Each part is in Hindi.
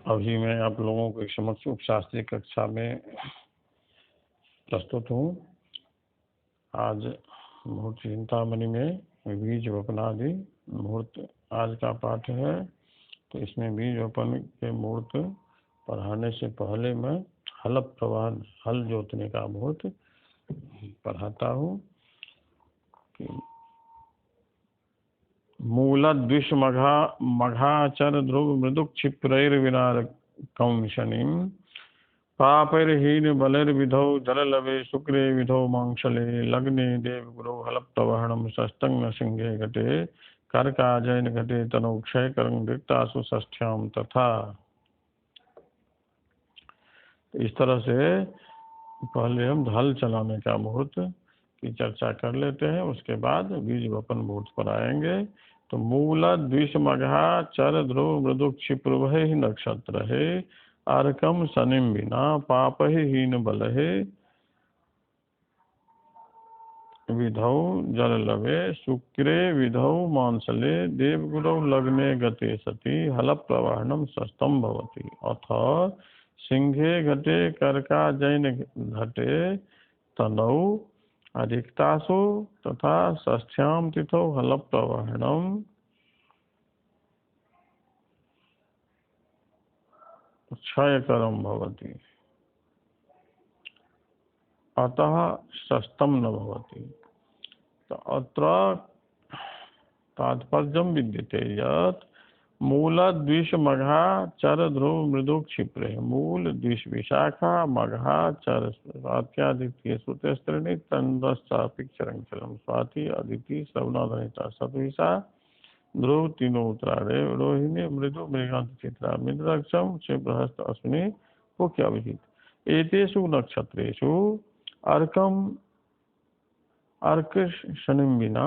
अभी मैं आप लोगों के समक्ष उपशास्त्री कक्षा में प्रस्तुत हूँ। आज मुहूर्त चिंतामणि में बीज वपनादि मुहूर्त आज का पाठ है। तो इसमें बीज वपन के मुहूर्त पढ़ाने से पहले मैं हल प्रवाह हल जोतने का मुहूर्त पढ़ाता हूँ। मूलद्विष मघाचर ध्रुव मृदुक क्षिप्रैर्विनारकं शनिं पापैर्हीन बलैर्विधौ जललवे शुक्रे विधौ मांसले लग्ने देवगुरौ हलप्रवहणं षष्ठं सिंहे घटे कर्काजयन घटे तनौ क्षयकरं रिक्तासु षष्ठ्यां तथा। इस तरह से पहले हम हल चलाने का मुहूर्त की चर्चा कर लेते हैं, उसके बाद बीज वपन मुहूर्त पर आएंगे। तो मूल द्विष मघा चर ध्रुव मृदु क्षिप्र वह ही नक्षत्र है अर्कम शनिम बिना पाप हीन बल है विधौ जल लवे शुक्रे विधौ मांसले देवगुरौ लग्ने गते सति हल प्रवाहनम सस्तम भवति। अथ सिंहे घटे कर्काजयन घटे तनौ अधिकतासु तथा षष्ठ्यां तिथौ हल प्रवहणम क्षयकरं भवति अतः षष्ठं न भवति। तो अत्र तात्पर्यं विद्यते यत् मूल द्विष मघा चर ध्रुव मृदु क्षिप्रे मूल द्विष विशाखा मघा चर स्वात्यादित्य श्रुतेस्त्रीणि तंदश्चापिक्षरंचलम स्वाति अदिति श्रवणाधनिता सतविषा ध्रुव तीनों उत्तरारे रोहिणी मृदु मृगांत चित्रा मित्रक्षम क्षिप्रहस्त अश्विनी मुख्याभिहित। एतेषु नक्षत्रेषु अर्क शनिं विना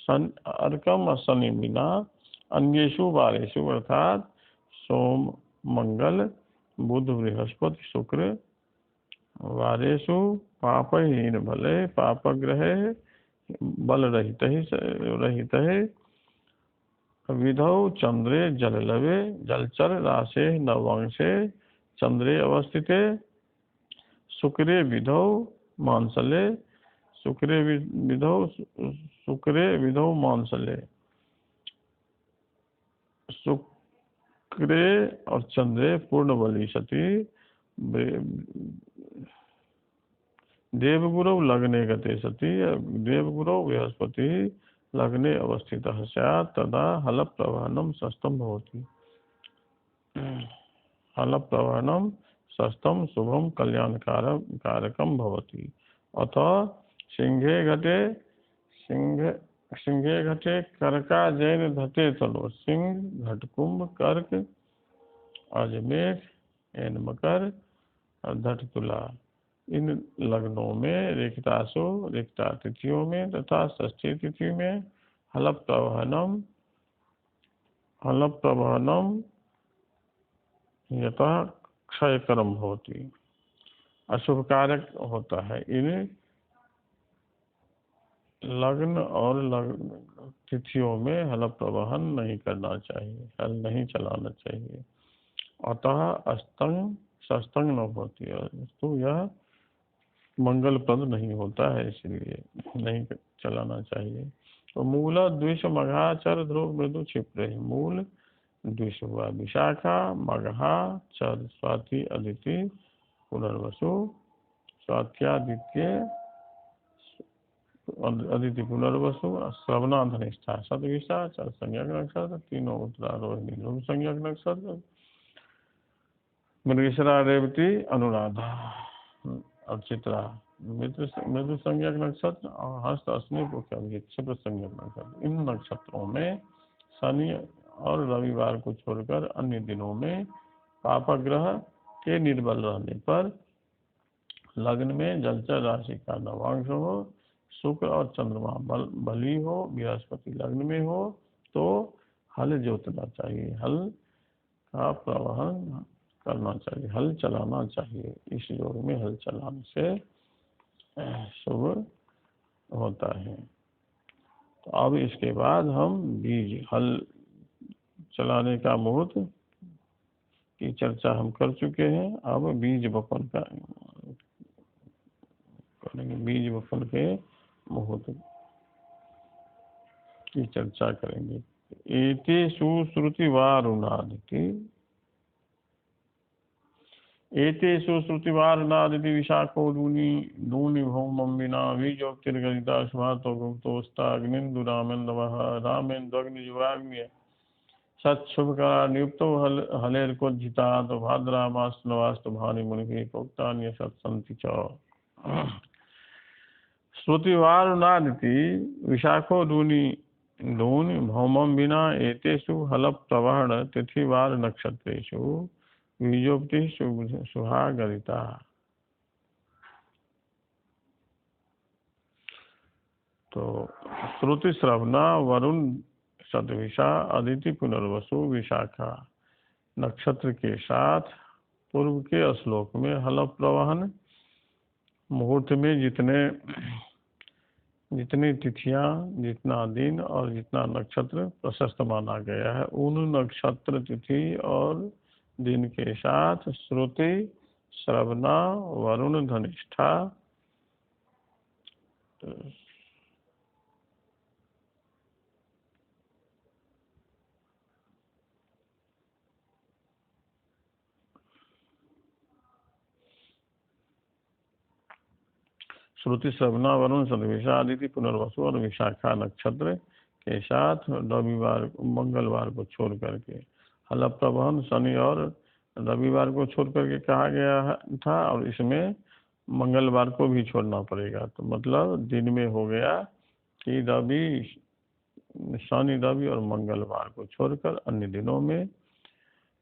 अर्कम शनिं विना अन्येषु वारेषु अर्थात सोम मंगल बुध बृहस्पति शुक्र वारेषु पापहीन भले पापग्रह बल रहित है विधौ चंद्रे जललवे जलचर राशे नवांशे चंद्रे अवस्थिते शुक्रे विधौ मांसले शुक्रे विधौ मांसले शुक्रे और चंद्रे पूर्ण बली सती देवगुरौ लग्ने गते सती देवगुरौ बृहस्पति लग्ने अवस्थितः स्यात् तदा हल प्रवहनम षष्ठं भवति। हल प्रवहनम षष्ठं शुभम कल्याणकारकं भवति। अतः सिंहे घटे कर्काजयन घटे तनो सिंह घटकुंभ कर्क अजमेर एन मकर और धट तुला इन लग्नों में रिक्ता तिथियों में तथा षष्ठी तिथि में हल प्रवहनम यतः क्षयकरम होती अशुभ कारक होता है। इन लग्न और तिथियों में हल प्रवहन नहीं करना चाहिए, हल नहीं चलाना चाहिए। अतः षष्ठं न होती है तो यह मंगलप्रद नहीं होता है, इसलिए नहीं चलाना चाहिए। तो मूल द्विष मघाचर ध्रुव मृदु क्षिप्रे मूल द्विष हुआ विशाखा मघा चर स्वाति अदिति पुनर्वसु स्वात्यादित्य अदिति पुनर्वसु श्रवणाधनिष्ठा सतविषा चर संज्ञक नक्षत्र तीनों उत्तरा रोहिणी ध्रुव संज्ञक नक्षत्र मृगशिरा रेवती अनुराधा और चित्रा मृदु संज्ञक नक्षत्र और हस्त अश्विनी क्षिप्र संज्ञक नक्षत्र। इन नक्षत्रों में शनि और रविवार को छोड़कर अन्य दिनों में पापग्रह के निर्बल रहने पर लग्न में जलचर राशि का नवांश हो शुक्र और चंद्रमा बली हो बृहस्पति लग्न में हो तो हल जोतना चाहिए, हल का प्रवहन करना चाहिए, हल चलाना चाहिए। इस योग में हल चलाने से शुभ होता है। तो अब इसके बाद हम बीज हल चलाने का मुहूर्त की चर्चा हम कर चुके हैं। अब बीज वपन का करेंगे, बीज वपन के मुहूर्त की चर्चा करेंगे। एतेषु श्रुतिवारुणादिति एतेषु श्रुतिवारुणादिति विशाखो दूनि भौमं विना बीजोक्तिर्गणिता शुभातो गुप्तोस्ता अग्निन्दुरामेन्दवः रामेन्द्वग्निजुवाग्न्य सत्शुभकरा नियुक्तो हलेर्कोज्जितात् भाद्रामास्तु भानि मुनिभिः प्रोक्तानि सत्सन्ति च। श्रुतिवारुणादिति विशाखो दूनि भौमं विना एतेषु हलप्रवहण तिथिवार नक्षत्रेषु बीजोक्ति शुभागरिता। तो श्रुति श्रवणा वरुण सतविषा अदिति पुनर्वसु विशाखा नक्षत्र के साथ पूर्व के श्लोक में हल प्रवहन मुहूर्त में जितनी तिथियां, जितना दिन और जितना नक्षत्र प्रशस्त माना गया है, उन नक्षत्र तिथि और दिन के साथ श्रुति श्रवणा वरुण धनिष्ठा श्रुति श्रवणा वरुण सदविषा आदिति पुनर्वसु और विशाखा नक्षत्र के साथ रविवार मंगलवार को छोड़ करके हल प्रवहन शनि और रविवार को छोड़ करके कहा गया था, और इसमें मंगलवार को भी छोड़ना पड़ेगा। तो मतलब दिन में हो गया कि शनि रवि और मंगलवार को छोड़कर अन्य दिनों में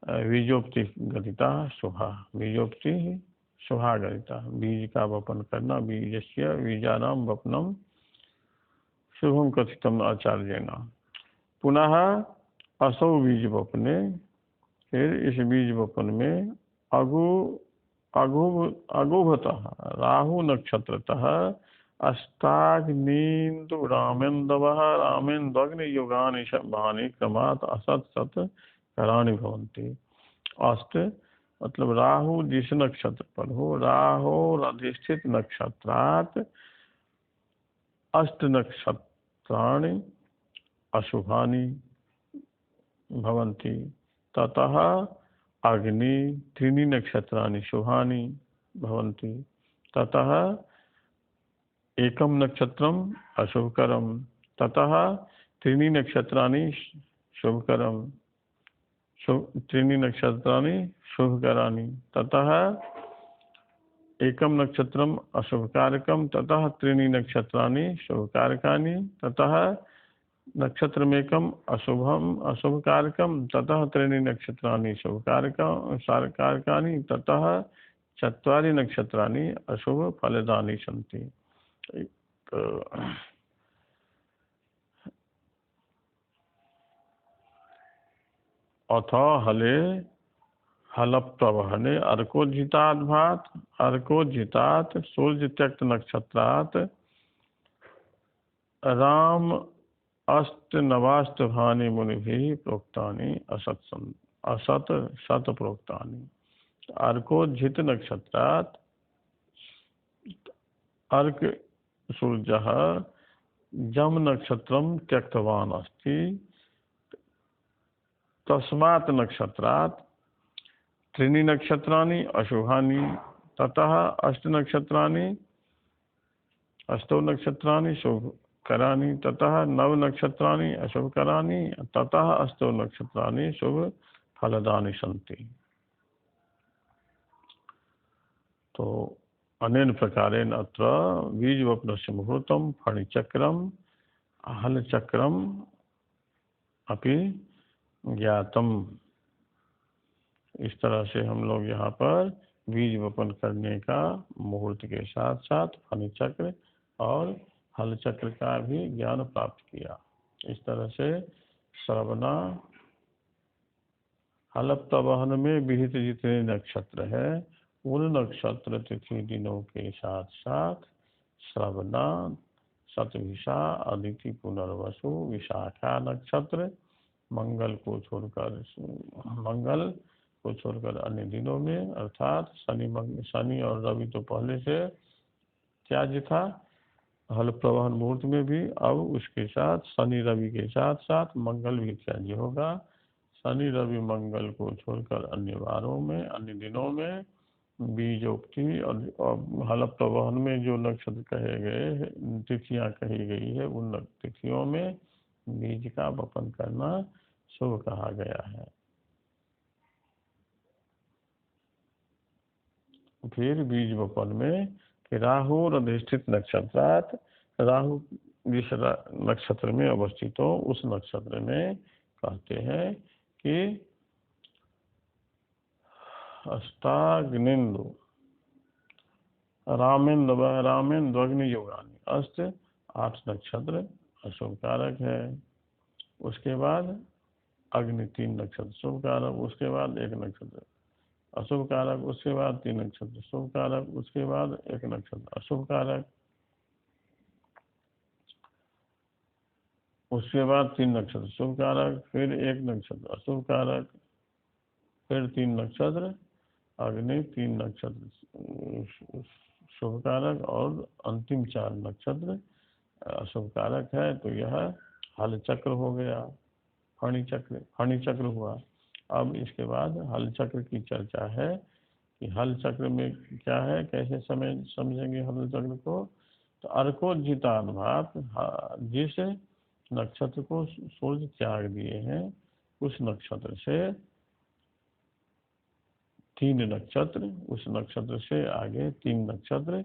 बीजोक्ति गतिता शुभा, बीजोक्ति शुभागरिता, बीज का वपन करना, बीजस्य बीजानाम वपनम शुभम कथितम आचार्येण। पुनः असौ बीज वपने, फिर इस बीज वपन में अगुभतः राहु नक्षत्रतः अष्टाग्नीन्दु रामेन्दवः रामेन्द्वग्नि युगानि भानि क्रमात् असत सत कराणि भवन्ति। अष्ट मतलब राहु जिस नक्षत्र पर हो, राहु अधिष्ठित नक्षत्रात् अष्ट नक्षत्राणि अशुभानि भवन्ति, ततः अग्नि त्रीणि नक्षत्राणि शुभानि भवन्ति, ततः एकम नक्षत्रम अशुभकरम, ततः त्रीणि नक्षत्राणि शुभकरम, त्रीणि नक्षत्राणि शुभकराणि, ततः एकम नक्षत्रम अशुभकारकम, ततः त्रीणि नक्षत्राणि शुभकारकानि, ततः नक्षत्रमेकम अशुभकारकम, ततः त्रीणि नक्षत्राणि शुभकारकानि, ततः चत्वारि नक्षत्राणि अशुभ फलदानि सन्ति। अथ हले हल प्रवहने अर्कोजिताद्भात, अर्कोजितात् सूर्य त्यक्त नक्षत्रात् राम अष्ट नवास्त भानि मुनिभिः प्रोक्तानि असत शत प्रोक्तानि। अर्कोजित नक्षत्रात् अर्क सूर्यः जम नक्षत्रं त्यक्तवान् अस्ति, तस्मात् नक्षत्रात् त्रीणि नक्षत्राणि अशुभानि, ततः अष्टौ नक्षत्राणि शुभकराणि, ततः नव नक्षत्राणि अशुभकराणि, ततः अष्टौ नक्षत्राणि शुभ फलदानि सन्ति। तो अनेन प्रकारेण अत्र बीजवपनस्य मुहूर्तं फणिचक्रम हलचक्रम अपि ज्ञातम। इस तरह से हम लोग यहाँ पर बीज वपन करने का मुहूर्त के साथ साथ फणि चक्र और हल चक्र का भी ज्ञान प्राप्त किया। इस तरह से श्रवणा हल प्रवहन में विहित जितने नक्षत्र है, उन नक्षत्र तिथि दिनों के साथ साथ श्रवणा, शतभिषा, अदिति पुनर्वसु, विशाखा नक्षत्र, मंगल को छोड़कर मंगल को छोड़कर अन्य दिनों में, अर्थात शनि और रवि तो पहले से त्याज्य था हल प्रवहन मुहूर्त में भी, अब उसके साथ शनि रवि के साथ साथ मंगल भी त्याज्य होगा। शनि रवि मंगल को छोड़कर अन्य वारों में, अन्य दिनों में बीजोक्ति और हल प्रवहन में जो नक्षत्र कहे गए, तिथियां कही गई है, उन तिथियों में बीज का वपन करना शुभ कहा गया है। फिर बीज वपन में कि राहु और अधिष्ठित नक्षत्रात, राहु जिस नक्षत्र में अवस्थित हो उस नक्षत्र में कहते हैं कि अष्टाग्निंदु रामेंद्र अग्नि योगानी, अष्ट 8 नक्षत्र अशुभ कारक है। उसके बाद अग्नि 3 नक्षत्र शुभ कारक, उसके बाद 1 नक्षत्र अशुभ कारक, उसके बाद 3 नक्षत्र शुभ कारक, उसके बाद 1 नक्षत्र अशुभ कारक, उसके बाद 3 नक्षत्र शुभ कारक, फिर 1 नक्षत्र अशुभ कारक, फिर 3 नक्षत्र अग्नि, 3 नक्षत्र शुभ कारक और अंतिम 4 नक्षत्र अशुभ कारक है। तो यह हल चक्र हो गया, फणी चक्र हुआ। अब इसके बाद हल चक्र की चर्चा है कि हल चक्र में क्या है, कैसे समझेंगे हल चक्र को। तो अर्कोजितानुभात, जिस नक्षत्र को सूर्य त्याग दिए हैं उस नक्षत्र से 3 नक्षत्र, उस नक्षत्र से आगे 3 नक्षत्र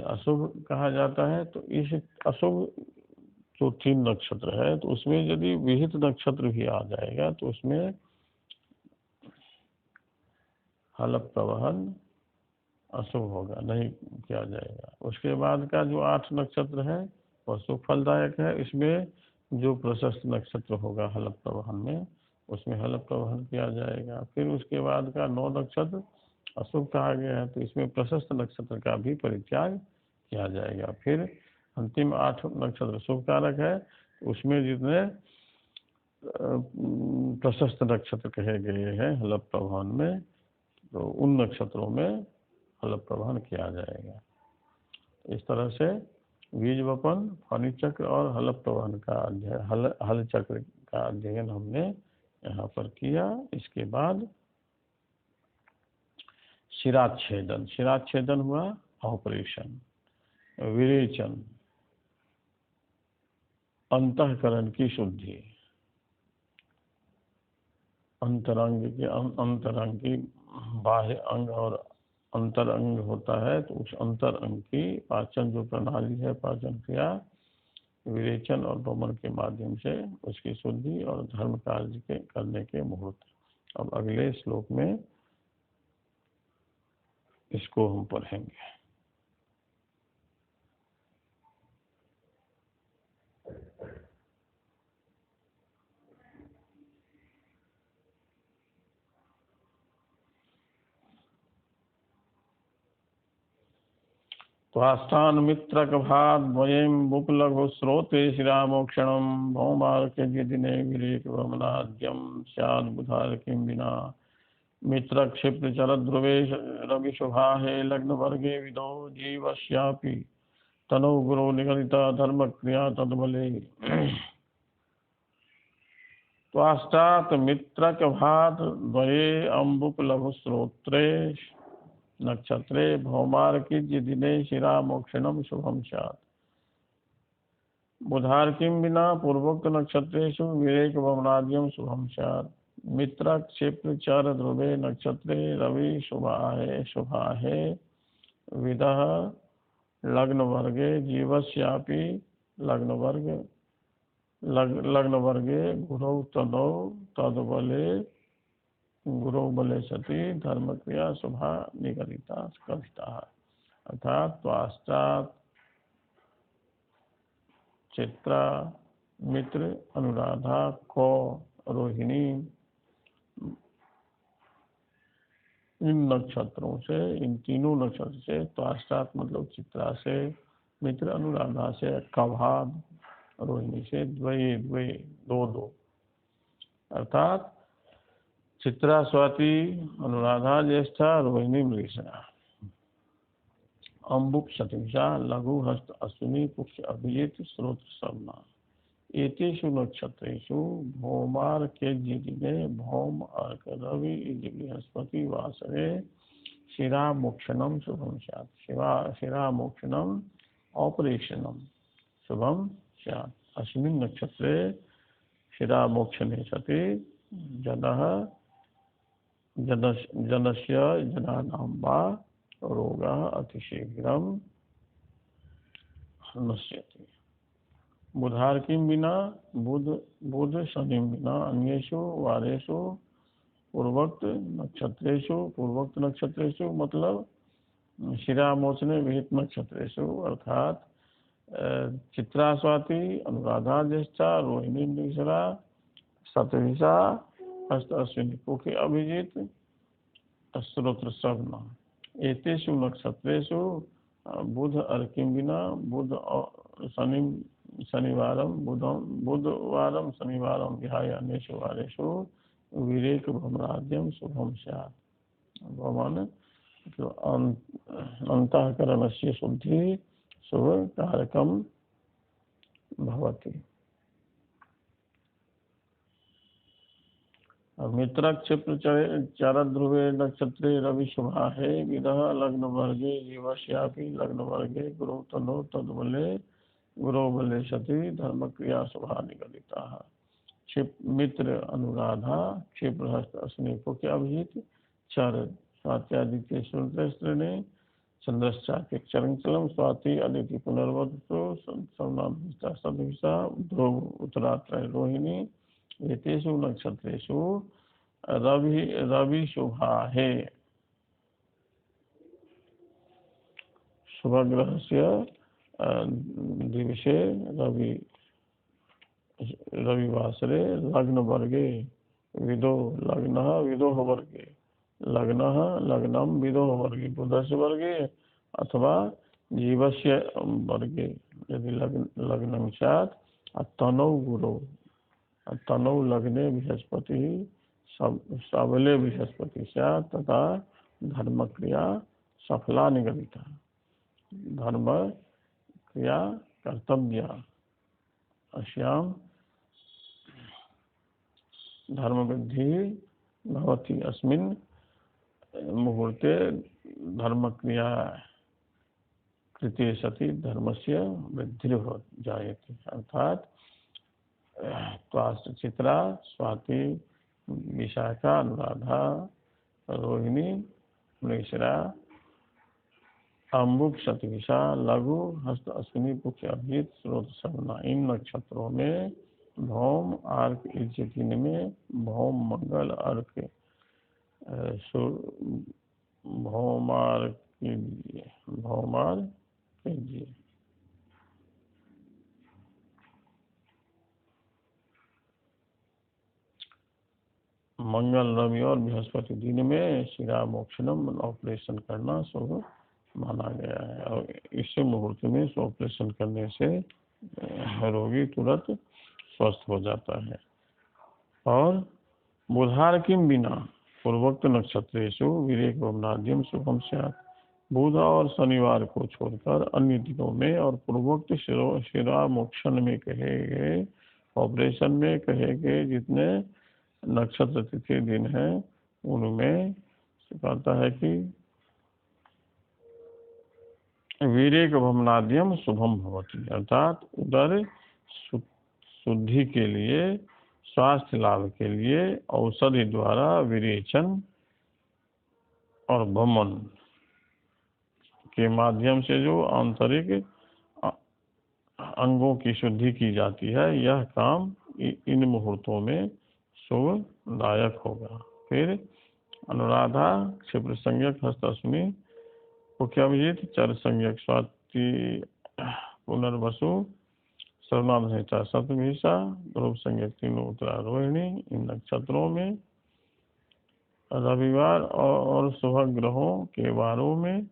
अशुभ कहा जाता है। तो इस अशुभ जो 3 नक्षत्र है, तो उसमें यदि विहित नक्षत्र भी आ जाएगा तो उसमें हल प्रवहन अशुभ होगा, नहीं किया जाएगा। उसके बाद का जो 8 नक्षत्र है वह शुभ फलदायक है। इसमें जो प्रशस्त नक्षत्र होगा हल प्रवहन में, उसमें हल प्रवहन किया जाएगा। फिर उसके बाद का 9 नक्षत्र अशुभ कहा गया है, तो इसमें प्रशस्त नक्षत्र का भी परित्याग किया जाएगा। फिर अंतिम 8 नक्षत्र शुभ कारक है, उसमें जितने प्रशस्त नक्षत्र कहे गए हैं हल प्रवहन में, तो उन नक्षत्रों में हल प्रवहन किया जाएगा। इस तरह से बीज वपन, फनी चक्र और हल प्रवहन का अध्ययन, हल चक्र का अध्ययन हमने यहाँ पर किया। इसके बाद शिराच्छेदन हुआ, ऑपरेशन, विरेचन, अंतःकरण की शुद्धि, अंतरंग की बाह्य अंग और अंतर अंग होता है, तो उस अंतर अंग की पाचन जो प्रणाली है, पाचन क्रिया, विरेचन और वमन के माध्यम से उसकी शुद्धि और धर्म कार्य के करने के मुहूर्त। अब अगले श्लोक में इसको हम पढ़ेंगे। त्वाष्टान मित्रक भाद्वयं बुपलघु स्रोते श्रीरामोक्षणं भौमार्क्य दिने विरेक वमनाद्यं स्याद् बुधार्किं विना मित्र क्षिप्र चरध्रुवे रवि शुभाहे लग्न वर्गे विदो जीवस्यापि तनो गुरो निगदिता धर्म क्रिया तद्बले। त्वाष्टात् मित्रक भाद्वये अम्बुपलघु स्रोत्रे नक्षत्रे भौमार्किज्य दिने शिरामोक्षणम शुभम स्यात् बुधार्किं विना पूर्वोक्त नक्षत्रेषु विवेक वमनाद्यं शुभम स्यात् मित्र क्षिप्र चर ध्रुवे नक्षत्रे रवि शुभाहे विदः लग्न वर्गे जीवस्यापि लग्न वर्गे गुरौ तदौ तद्बले गुरु बले सती धर्म क्रिया शुभा निगदिता कथिता। अर्थात त्वाष्टात् चित्रा, मित्र, अनुराधा, को, रोहिणी, इन नक्षत्रों से, इन तीनों नक्षत्र से, त्वाष्टात् मतलब चित्रा से, मित्र अनुराधा से, कभाद रोहिणी से, द्वये दो, अर्थात चित्रा, स्वाति, अनुराधा, ज्येष्ठा, रोहिणी, मृगशिरा। अम्बुक, शतभिषा, लघु, हस्त, अश्विनी, पुष्य, अभिजित, श्रोत्र, श्रवणा। एतेषु नक्षत्रेषु भौमार के दिने भौम, अर्क, रवि, बृहस्पति वासरे शिरामोक्षणम शुभम स्यात्। शिरामोक्षणम ऑपरेशनम शुभम स्यात्। अस्मिन् नक्षत्रे शिरामोक्षणे सति जनस्य जनानां वा रोगः अतिशीघ्रं नश्यति। बुधार्किं विना बुध शनि विना अन्येषु वारेषु पूर्वोक्त नक्षत्रेषु मतलब शिरामोचने विहित नक्षत्रेषु अर्थात चित्रा, स्वाति, अनुराधा, ज्येष्ठा, रोहिणी, मृगशिरा, शतभिषा, हस्त, अश्विनी, पुष्य, अभिजित, श्रोत्र, श्रवणा। एतेषु नक्षत्रेषु बुध अर्किं विना बुधवारं शनिवारं विहाय अन्येषु वारेषु विरेक भ्रमराज्यम शुभम स्यात्। भ्रमण अंतःकरणस्य शुद्धि शुभ कारकम भवति। मित्र क्षिप्र चारध्रुवे नक्षत्रे रवि शुभा है। विदः लग्न वर्गे जीवस्यापि लग्न वर्गे गुरु तनो तद्बले गुरु बले सति धर्म क्रिया शुभा निगदिता। मित्र अनुराधा, क्षिप्र हस्त, अश्विनी, पुष्य, अभिजित, चर, स्वात्यादित्य सूर्यस्त्रने, चंद्रश्चाक्य चरंचलम, स्वाति अदिति पुनर्वसु, शतभिषा, ध्रुव, उत्तरात्रय, रोहिणी। एतेषु नक्षत्रेषु रवि शुभा है। शुभग्रहस्य दिवसे रविवासरे लग्न वर्गे विदोह वर्गे लग्नम विदोह वर्गे बुधस्य वर्गे अथवा जीवस्य वर्गे यदि लग्नं स्यात् तनौ गुरौ तनौ लग्ने बृहस्पति सबले बृहस्पति स्यात् तथा धर्म क्रिया सफला निगदिता। धर्म क्रिया कर्तव्या अस्यां धर्म वृद्धि भवति। अस्मिन् मुहूर्ते धर्म क्रिया कृते सति धर्मस्य वृद्धिर् जायते। अर्थात चित्रा, स्वाति, विशाखा, अनुराधा, रोहिणी, मृगशिरा, अम्बुक, शतभिषा, लघु, हस्त, अश्विनी, पुष्य, अभिजित, श्रोत्र, श्रवणा। इन नक्षत्रों में भौम अर्क दिन में भौम मंगल अर्क भौमार कीजिए। मंगल, रवि और बृहस्पति दिन में शिरामोक्षणम ऑपरेशन करना शुभ माना गया है और इस मुहूर्त में इस ऑपरेशन करने से रोगी तुरंत स्वस्थ हो जाता है। और बुधार किम बिना पूर्वोक्त नक्षत्रेषु विरेक भ्रमराज्यम शुभम स्यात्। बुध और शनिवार को छोड़कर अन्य दिनों में और पूर्वोक्त शिरामोक्षण में कहे गए ऑपरेशन में कहे गए जितने नक्षत्र तिथि दिन है उनमें कहता है कि विरेक भ्रमणाद्यम शुभम भवति अर्थात उदर शुद्धि के लिए स्वास्थ्य लाभ के लिए औषधि द्वारा विरेचन और भ्रमण के माध्यम से जो आंतरिक अंगों की शुद्धि की जाती है यह काम इन मुहूर्तों में शुभदायक होगा। फिर अनुराधा क्षिप्र संज्ञक हस्त अश्विनी पुष्याभिजित चर संज्ञक स्वाति पुनर्वसु सर्वनामसहिता शतभिषा ध्रुव संज्ञक तीनों उत्तरा रोहिणी। इन नक्षत्रों में रविवार और शुभ ग्रहों के वारों में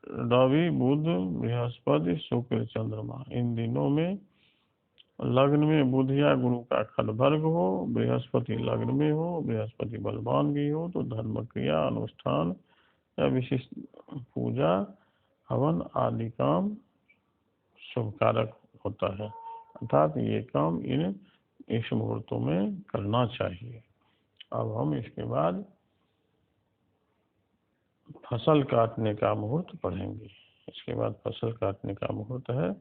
रवि, बुध, बृहस्पति, शुक्र, चंद्रमा इन दिनों में लग्न में बुध या गुरु का खल वर्ग हो, बृहस्पति लग्न में हो, बृहस्पति बलवान भी हो तो धर्म क्रिया अनुष्ठान या विशिष्ट पूजा हवन आदि काम शुभ कारक होता है, अर्थात ये काम इस मुहूर्तों में करना चाहिए। अब हम इसके बाद फसल काटने का मुहूर्त पढ़ेंगे। इसके बाद फसल काटने का मुहूर्त है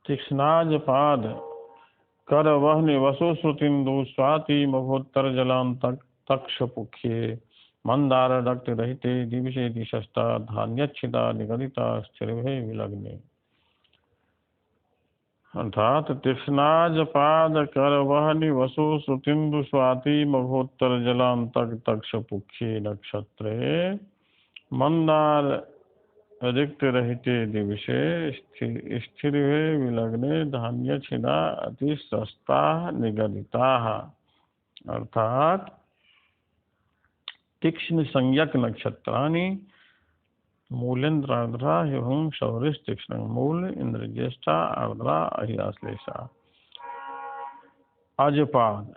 तीक्ष्णाजपाद कर वहनि वसु श्रुतिन्दु स्वाति मभोत्तर जलांतक तक्षपुख्ये मंदार रक्त रहिते दिवसे दिशस्ता धान्यच्छिदा निगदिता स्थिरभे विलग्ने। अर्थात तीक्ष्णाजपाद कर वहनि वसु श्रुतिन्दु स्वाति मभोत्तर जलांतक तक्षपुख्ये नक्षत्रे मंदार रिक्त रहिते दिवसे स्थिर विलग्ने धान्य छिदा अति सस्ता निगदिता। अर्थात तीक्ष्ण संज्ञक नक्षत्राणि मूलेन्द्र आर्द्रा एवं शौरिश तीक्ष्ण मूल इंद्र ज्येष्ठा आर्द्रा अहिराश्लेषा। अजपाद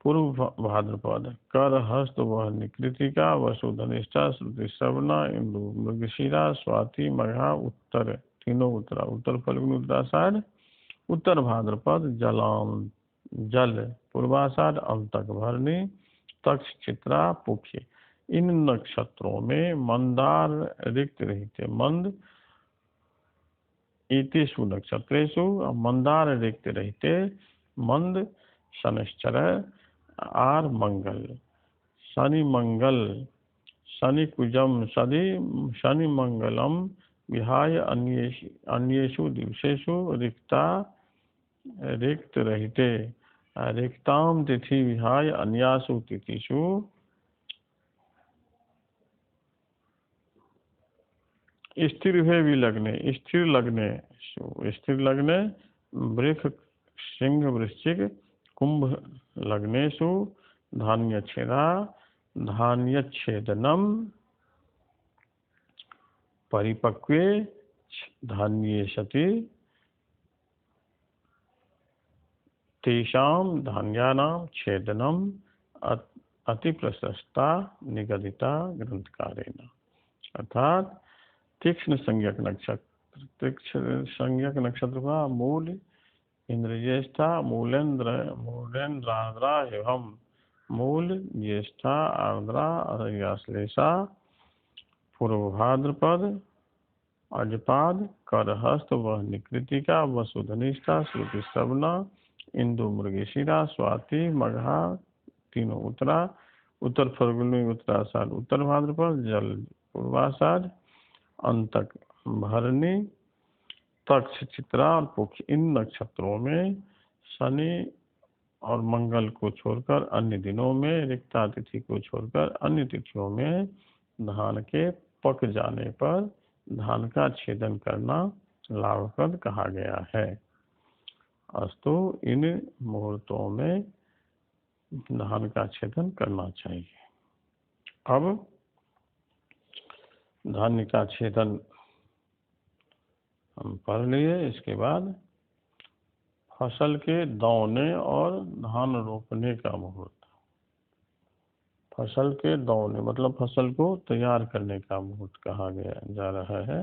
पूर्व भाद्रपद कर हस्त वह निकृतिका वसुधनिष्ठा श्रुति श्रवणा इंदु मृगशिरा स्वाति मघा उत्तर तीनों उत्तरा उत्तर फल्गुनी उत्तराषाढ़ उत्तर भाद्रपद जलान जल पूर्वाषाढ़ अंतक भरणी तक्ष चित्रा पुख्य। इन नक्षत्रों में मंदार रिक्त रहते मंद इतिषु नक्षत्रेषु मंदार रिक्त रहते मंद शनिश्चर आर मंगल शनि मंगल शनि कुजम शनि मंगलम विहाय अन्येषु दिवसेषु रिक्त रहते रिक्ताम तिथि विहाय अन्यासु तिथिषु स्थिर हुए विलग्ने स्थिर लग्ने वृक्ष सिंह वृश्चिक कुंभ लग्नेषु धान्यच्छेदनम परिपक्वे धान्ये सति तेषां धान्यानां छेदनम अति प्रशस्ता निगदिता ग्रंथकारेण। अर्थात तीक्ष्ण संज्ञक नक्षत्र का मूल इंद्र ज्येष्ठा मूलेन्द्र आर्द्रा एवं मूल ज्येष्ठा आर्द्रा अश्लेषा पूर्व भाद्रपद अजपाद करहस्त वह निकृतिका वसुधनिष्ठा श्रुति श्रवणा इंदु मृगशिरा स्वाति मघा तीनों उत्तरा उत्तर फल्गुनी उत्तराषाढ़ उत्तर भाद्रपद जल पूर्वाषाढ़ अंतक भरणी तक्ष चित्रा और पुख्य। इन नक्षत्रों में शनि और मंगल को छोड़कर अन्य दिनों में रिक्ता तिथि को छोड़कर अन्य तिथियों में धान के पक जाने पर धान का छेदन करना लाभप्रद कहा गया है। अस्तु इन मुहूर्तों में धान का छेदन करना चाहिए। अब धान्य का छेदन हम पढ़ लिए। इसके बाद फसल के दौने और धान रोपने का मुहूर्त। फसल के दौने मतलब फसल को तैयार करने का मुहूर्त कहा गया जा रहा है।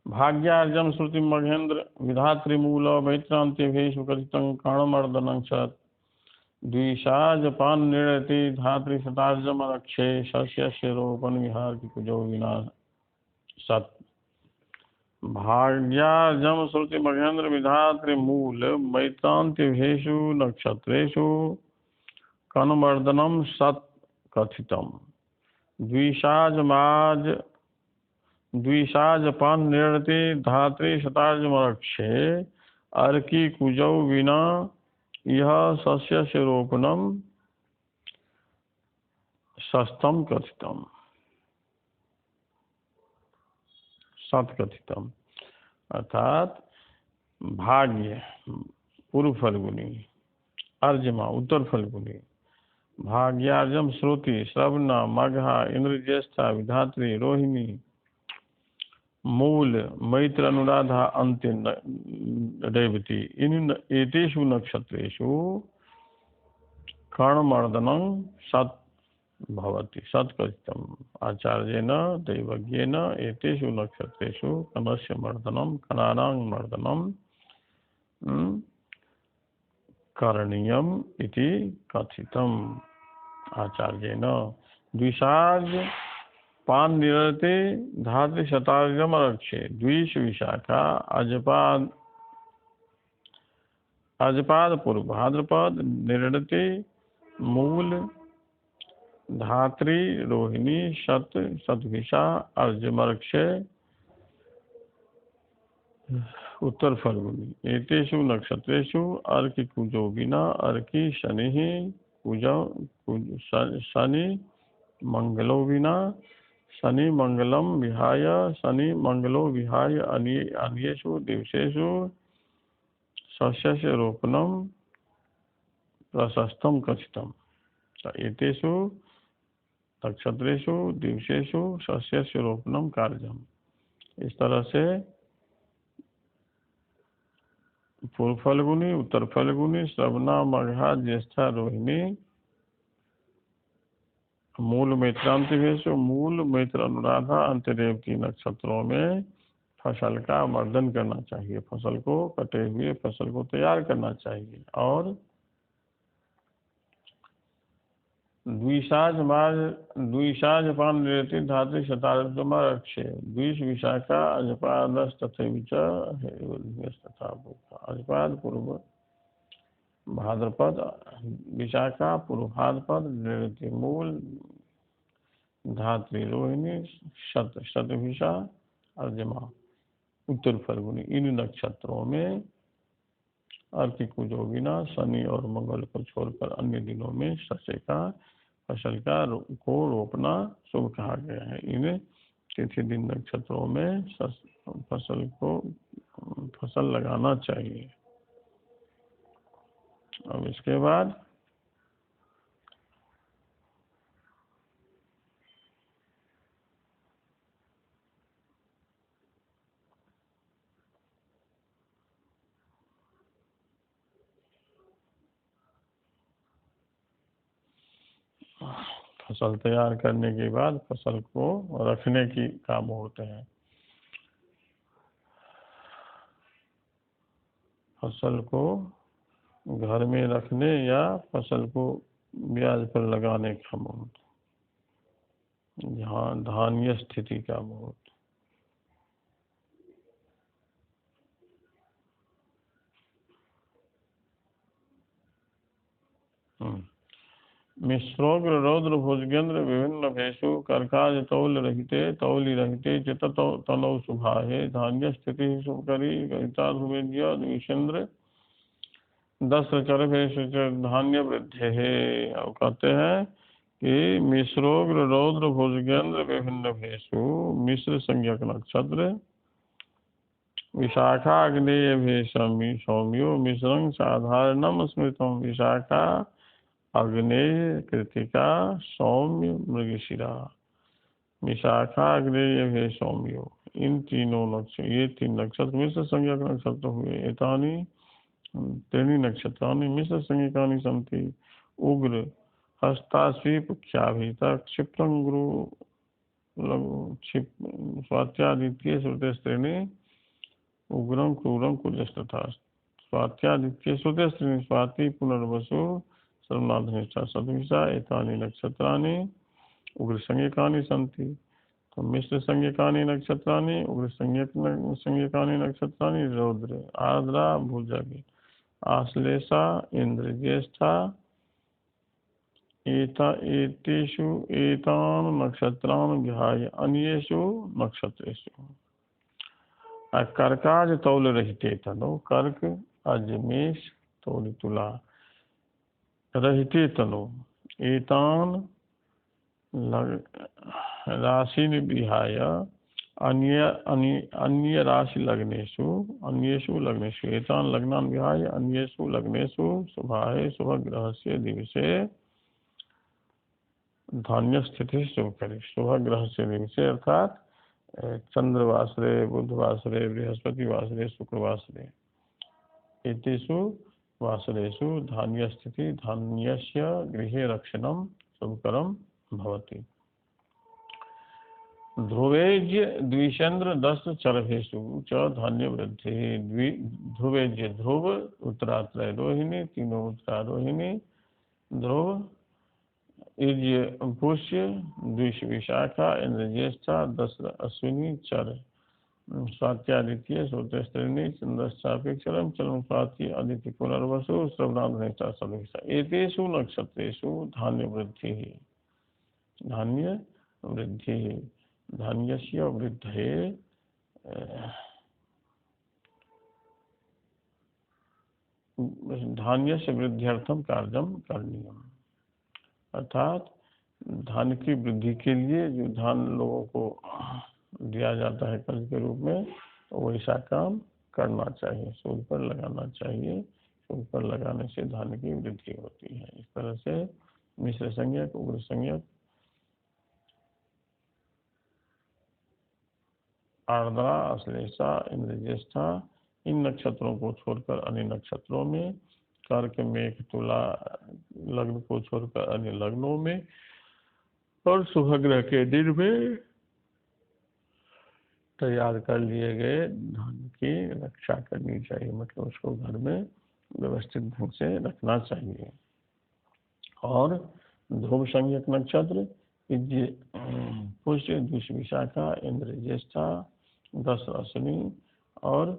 भाग्यार्जम श्रुति मघेन्द्र विधात्रिमूल वैत्रांत्यभेषु कथितं काणमर्दनं च द्विषाजपान निर्णति धात्री शतार्जम रक्षे शस्य रोपण विहार की कुजो विना सत। भाग्यार्जम श्रुति मघेन्द्र विधात्रिमूल वैत्रांत्यभेषु नक्षत्रेषु कणमर्दनं सत कथितम्। द्विषाजमाज द्विषाजपान निरते धात्री शताजमरक्षे अर्की कुजौ विना यह सस्य रोपणम सस्तम कथितम सतकथितम। अर्थात भाग्य पूर्व फल्गुनी, अर्जमा उत्तर फल्गुनी, भाग्यार्जम श्रुति श्रवणा मघा इंद्रज्येष्ठा विधात्री रोहिणी मूल मैत्र अनुराधा अंत्य रेवती इन एतेषु नक्षत्रेषु कर्णमर्दनं सत् भवति सत्कथितम्। आचार्येण दैवज्ञेन एतेषु नक्षत्रेषु कणस्य मर्दनं कणानां मर्दनं करणीयम् इति कथितम् आचार्येण। द्विषाज पान निरते धातु शतार्जम रक्षे द्विष विशाखा अजपाद पूर्व भाद्रपद निरते मूल धात्री रोहिणी शतभिषा अर्जमरक्षे उत्तर फल्गुनी एतेषु नक्षत्रेषु अर्की कुजो विना अर्की शनि मंगलो विना शनि मंगलम विहाय शनि मंगलो विहाय अन्येषु दिवसेषु सस्यस्य रोपणम प्रशस्तम कथितम। एतेषु नक्षत्रेषु दिवसेषु सस्यस्य रोपणम कार्यम। इस तरह से पूर्व फल्गुनी, उत्तर फल्गुनी, श्रवणा, मघा, ज्येष्ठा, रोहिणी, मूल मैत्रांतिवेशु मूल मैत्र अनुराधा अंतरेवती नक्षत्रों में फसल का वर्धन करना चाहिए, फसल को कटे हुए फसल को तैयार करना चाहिए। और द्विषाज पान निरति धातु शताब्दमा रक्षे द्विष विशाखा अजपादस तथा अजपाद पूर्व भाद्रपद विशाखा पूर्व भाद्रपद निरति मूल धात्री रोहिणी शतभिषा अर्जमा उत्तर फल्गुनी इन नक्षत्रों में अर्की कुजो बिना शनि और मंगल को छोड़कर अन्य दिनों में सस्य का फसल को रोपना शुभ कहा गया है। इन तिथि दिन नक्षत्रों में फसल लगाना चाहिए। अब इसके बाद फसल तैयार करने के बाद फसल को रखने की काम होते हैं। फसल को घर में रखने या फसल को ब्याज पर लगाने का मुहूर्त, जहाँ धान्य स्थिति का मुहूर्त। मिश्रोग्र रौद्र भुजगेंद्र विभिन्न भेषु कर्काज तौल रहते तौली रहते चित तनौ सुभाहे धान्य स्थिति शुभकरी गणिता धुमेन्द्र द्विषेंद्र दस चरभेषु धान्य वृद्धि है। अब कहते हैं कि मिश्रोग्र रौद्र भुजगेंद्र विभिन्न भेषु मिश्र संज्ञक नक्षत्र विशाखा अग्नेय भेषमी सौम्यो मिश्रं साधारणम स्मृतम विशाखा अग्नेय कृतिका सौम्य मृगशिरा विशाखा अग्नेय भे सौम्यो इन तीनों नक्षत्र ये तीन नक्षत्र मिश्र संज्ञक नक्षत्र हुए। एतानि त्रीणि नक्षत्राणि मिश्र संज्ञकानि सन्ति उग्र हस्तास्वीप ख्याभीता क्षिप्रं गुरु स्वात्यादित्य श्रुते स्त्रीणि उग्रं क्रूरं कुजस्तथा स्वात्यादित्य श्रुते स्त्रीणि स्वाति पुनर्वसु सर्वनाधनिष्ठा सद्विषा एतानि नक्षत्राणि उग्र संज्ञकानि सन्ति। तो मिश्र संज्ञकानि नक्षत्राणि उग्र संज्ञकानि नक्षत्राणि रौद्र आर्द्रा भुजग आश्लेषा इंद्र ज्येष्ठा एतेषु एतान् नक्षत्रान् विहाय अन्येषु नक्षत्रेषु कर्काज तौल रहते तनो कर्क अजमेश तौल तुला रहते तनो एतान राशि विहाय अन्य राशि अन्येषु लग्नेषु एतान लग्नान विहाय अन्येषु लग्नेषु शुभाय शुभ ग्रह से दिवसे धान्य स्थिति शुभ करे। शुभ ग्रह से दिवसे अर्थात चंद्रवासरे बुधवासरे बृहस्पतिवासरे शुक्रवासरे एतेषु वासरेषु धान्य स्थिति धान्यस्य गृहे रक्षणं शुभकरं भवति। ध्रुवेज्य द्विचंद्र 10 चरभेषु च धान्य वृद्धि। ध्रुवेज्य ध्रुव उत्तरात्रयोहिणी तीनों उत्तरारोहिणी ध्रुव इज्य पुष्य द्विष विशाखा इंद्र ज्येष्ठा 10 अश्विनी चर स्वात्यादित्य श्रोत्रस्त्रीणी चंद्रश्चापेक्षरम चलम स्वाति आदित्य पुनर्वसु श्रवणाधनिष्ठा सदभिषा एतेषु नक्षत्रेषु धान्य वृद्धि धान्यस्य वृद्धये धान्यस्य वृद्ध्यर्थम कार्यम करणीयम। अर्थात धान की वृद्धि के लिए जो धान लोगों को दिया जाता है कर्ज के रूप में वैसा काम करना चाहिए, सूद पर लगाना चाहिए। सूद पर लगाने से धान की वृद्धि होती है। इस तरह से मिश्र संज्ञक उग्र संज्ञक आर्द्रा अश्लेषा इंद्र ज्येष्ठा इन नक्षत्रों को छोड़कर अन्य नक्षत्रों में कर्क मेघ तुला लग्न को छोड़कर अन्य लग्नों में और शुभ ग्रह के दिन में तैयार कर लिए गए धान की रक्षा करनी चाहिए, मतलब उसको घर में व्यवस्थित ढंग से रखना चाहिए। और ध्रुव संज्ञक नक्षत्र पुष्य द्विष विशाखा इंद्र ज्येष्ठा 10 अश्विनी और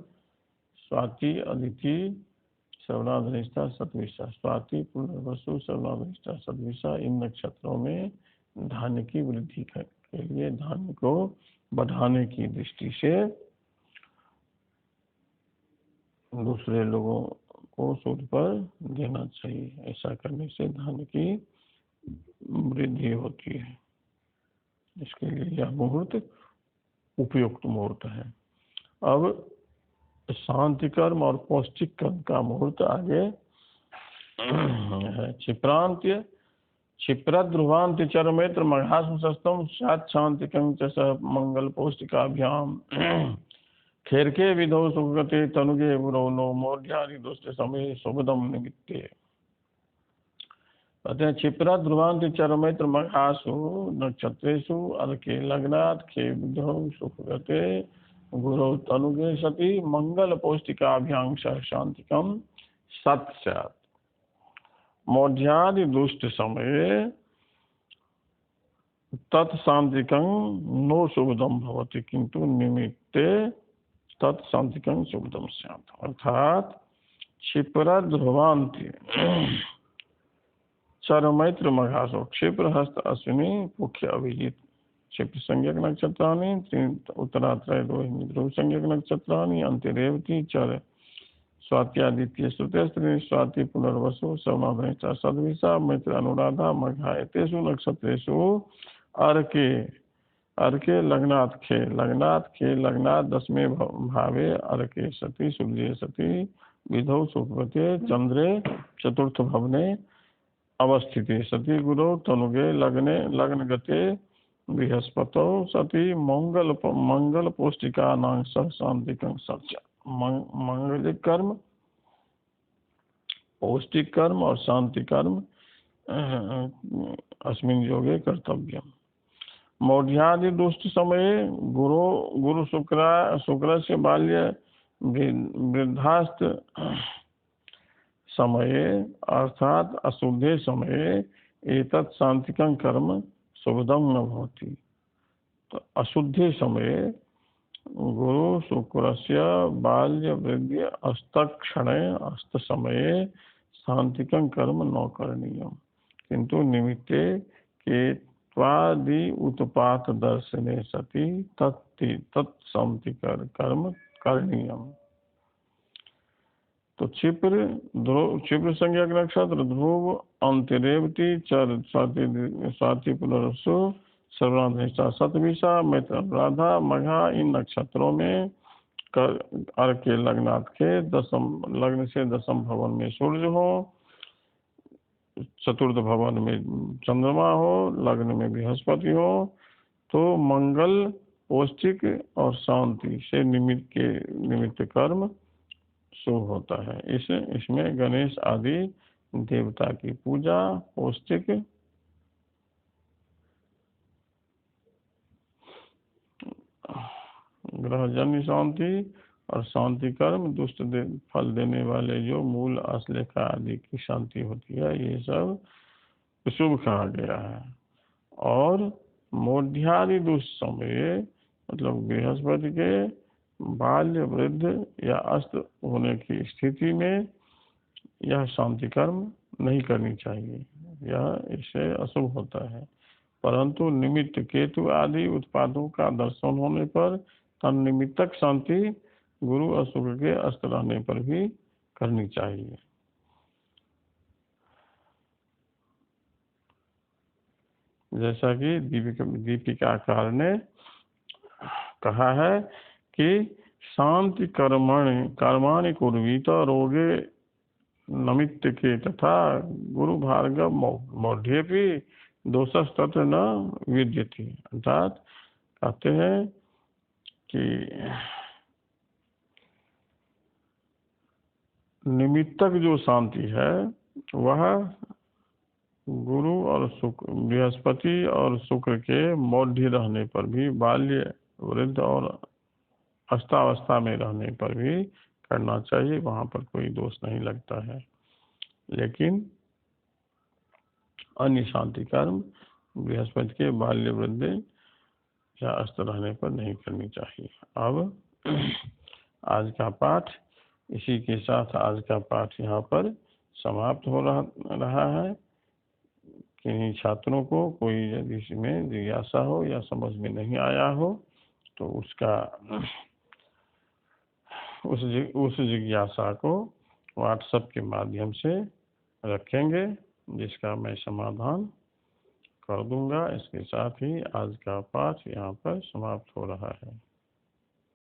स्वाति अदिति श्रवणाधनिष्ठा सतविषा स्वाति पुनर्वसु श्रवणाधनिष्ठा सतविषा इन नक्षत्रों में धान्य की वृद्धि के लिए धान्य को बढ़ाने की दृष्टि से दूसरे लोगों को सूद पर देना चाहिए। ऐसा करने से धान्य की वृद्धि होती है। इसके लिए यह मुहूर्त उपयुक्त मुहूर्त है। अब शांति कर्म और पौष्टिक कर्म का मुहूर्त आगे है। क्षिप्रांत्य क्षिप्र ध्रुवांत्य चरमेत्र मघासम सात शांतिकं च मंगल पौष्टिकाभ्याम खेरके विधौ सुगते तनुगे गुरौ नो मोर्ध्यादि दुष्ट समय शुभदम निमित्ते। कहते हैं क्षिप्र ध्रुवांत्य चरमेत्र मघासु नक्षत्रेषु अर्के लग्नात् खे विधौ सुगते गुरौ तनुगे सति मंगल पौष्टिकाभ्याम शांतिकम सत्स्यात् मोध्यादि दुष्ट समय तत्शांतिकं नो शुभदम भवति किंतु निमित्ते तत्शांतिकं शुभदम स्यात्। अर्थात क्षिप्र ध्रुवांत्य चरमैत्र मघासो क्षिप्र हस्त अश्विनी मुख्य अभिजित क्षिप्र संज्ञक नक्षत्राणि उत्तरात्रय रोहिणी ध्रुव संज्ञक नक्षत्राणि अंत्य रेवती चर स्वात्यादित्य श्रुतस्त्री स्वाति पुनर्वसु श्रवणाधनिष्ठा सद्विषा मैत्र अनुराधा मघा एतेषु नक्षत्रेषु अर्के अर्के लग्नात् खे लग्नात् 10वें भावे अर्के सति सूर्ये सति विधौ सुखवते चंद्रे चतुर्थ भवने अवस्थिते सति गुरौ तनुगे लग्न गते बृहस्पतौ सति मंगल पौष्टिकानां शांतिकं सत्य। मंगलिक कर्म पौष्टिक कर्म और शांति कर्म अस्मिन् योगे कर्तव्यम। मौढ़्यादि दुष्ट समय गुरु शुक्र से बाल्य वृद्धास्त समय अर्थात अशुद्धे समय एतत् शांतिकं कर्म शुभदम न भवति। तो अशुद्धे समय गुरु शुक्रस्य बाल्य वृद्धि अस्तक्षणे अस्त समये शांतिकं कर्म न करणीयम। किंतु निमित्ते केत्वादि उत्पात दर्शने सति तत्समति कर्म करणीयम। तो क्षिप्र संज्ञक नक्षत्र ध्रुव अंत्यरेवती चर स्वाति पुनरसु सर्वनाथ सतविशा मैत्र राधा मघा इन नक्षत्रों में अर्घ के लग्नाथ के लग्न से दसम भवन में सूर्य हो, चतुर्थ भवन में चंद्रमा हो, लग्न में बृहस्पति हो, तो मंगल पौष्टिक और शांति से निमित्त कर्म शुभ होता है। इसमें गणेश आदि देवता की पूजा, पौष्टिक ग्रहजन्य शांति और शांति कर्म, दुष्ट फल देने वाले जो मूल आश्लेषा आदि की शांति होती है, ये सब शुभ कहा गया है। और मोध्यादि दुष्ट समय मतलब बृहस्पति के बाल्य वृद्ध या अस्त होने की स्थिति में यह शांति कर्म नहीं करनी चाहिए, यह इससे अशुभ होता है। परंतु निमित्त केतु आदि उत्पादों का दर्शन होने पर तन्निमित्तक शांति गुरु और शुक्र के अस्त रहने पर भी करनी चाहिए। जैसा कि दीपिकाकार ने कहा है कि शांति कर्माणि कुर्वीत रोगे नमित्त के तथा गुरु भार्गव मौढ़्येपि दोषस्तत्र न विद्यते। अर्थात कहते हैं कि निमित्तक जो शांति है वह गुरु और शुक्र, बृहस्पति और शुक्र के मौढ़्य रहने पर भी, बाल्य वृद्ध और अस्तावस्था में रहने पर भी करना चाहिए, वहां पर कोई दोष नहीं लगता है। लेकिन अन्य शांति कर्म बृहस्पति के बाल्य वृद्ध या अस्त रहने पर नहीं करनी चाहिए। अब आज का पाठ, इसी के साथ आज का पाठ यहाँ पर समाप्त हो रहा है। किन्हीं छात्रों को कोई यदि इसमें जिज्ञासा हो या समझ में नहीं आया हो तो उस जिज्ञासा को व्हाट्सएप के माध्यम से रखेंगे, जिसका मैं समाधान कर दूंगा। इसके साथ ही आज का पाठ यहाँ पर समाप्त हो रहा है।